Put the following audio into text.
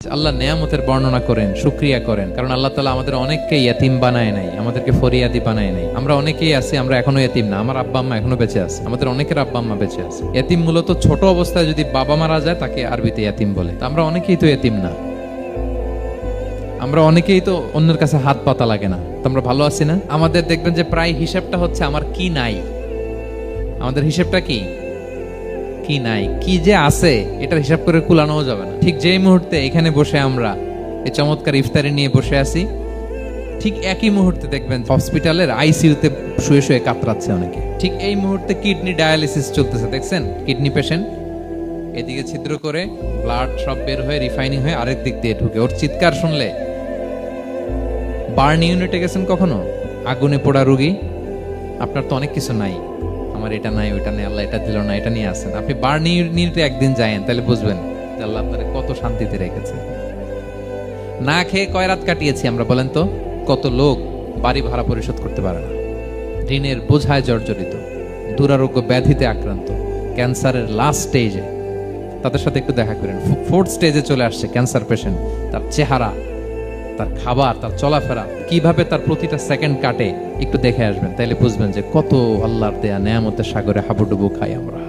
আল্লাহ নেয়ামতের বর্ণনা করেন, শুকরিয়া করেন, কারণ আল্লাহ তাআলা আমাদের অনেককে ইয়াতিম বানায় নাই, আমাদেরকে ফরিয়াদি বানায় নাই। আমরা অনেকেই আছি, আমরা এখনো ইয়াতিম না, আমার আব্বা আম্মা এখনো বেঁচে আছে, আমাদের অনেকের আব্বা আম্মা বেঁচে আছে। ইয়াতিম মূলত ছোট অবস্থায় যদি বাবা মারা যায় তাকে আরবিতে ইয়াতিম বলে। তা আমরা অনেকেই তো ইয়াতিম না, আমরা অনেকেই তো অন্যের কাছে হাত পাতা লাগে না। তো আমরা ভালো আছি না? আমাদের দেখবেন যে প্রায় হিসাবটা হচ্ছে আমার কি নাই, আমাদের হিসাবটা কি কি নাই, কি যে আছে এটার হিসাব করে কুলানো যাবে না। ঠিক যেই মুহূর্তে এখানে বসে আমরা এই চমৎকার ইফতারি নিয়ে বসে আছি, ঠিক একই মুহূর্তে দেখবেন হসপিটালের আইসিইউতে শুয়ে শুয়ে কাতরাচ্ছে অনেকে। ঠিক এই মুহূর্তে কিডনি ডায়ালিসিস চলতেছে, দেখছেন? কিডনি পেশেন্ট এদিকে ছিদ্র করে ব্লাড সব বের হয়ে রিফাইনিং হয়ে আরেক দিক দিয়ে ঢুকে। ওর চিৎকার শুনলে, বার্ন ইউনিটে গেছেন কখনো? আগুনে পোড়া রোগী, আপনার তো অনেক কিছু নাই, আমার এটা নাই ওইটা নেই, আল্লাহ এটা দিল না, এটা নিয়ে আসেন। আপনি বার্ন ইউনিটে একদিন যায়েন, তাহলে বুঝবেন যে আল্লাহ আপনার কত শান্তিতে রেখেছে। না খেয়ে কয় রাত কাটিয়েছি আমরা, বলেন তো? কত লোক বাড়ি ভাড়া পরিশোধ করতে পারে না, ঋণের বোঝায় জর্জরিত, দুরারোগ্য ব্যাধিতে আক্রান্ত, ক্যান্সারের লাস্ট স্টেজে। তাদের সাথে একটু দেখা করেন, ফোর্থ স্টেজে চলে আসছে ক্যান্সার পেশেন্ট। তার চেহারা, তার খাবার, তার চলাফেরা, কিভাবে তার প্রতিটা সেকেন্ড কাটে, একটু দেখে আসবেন, তাইলে বুঝবেন যে কত আল্লাহর দেয়া নেয়ামতের সাগরে হাবুডুবু খাই আমরা।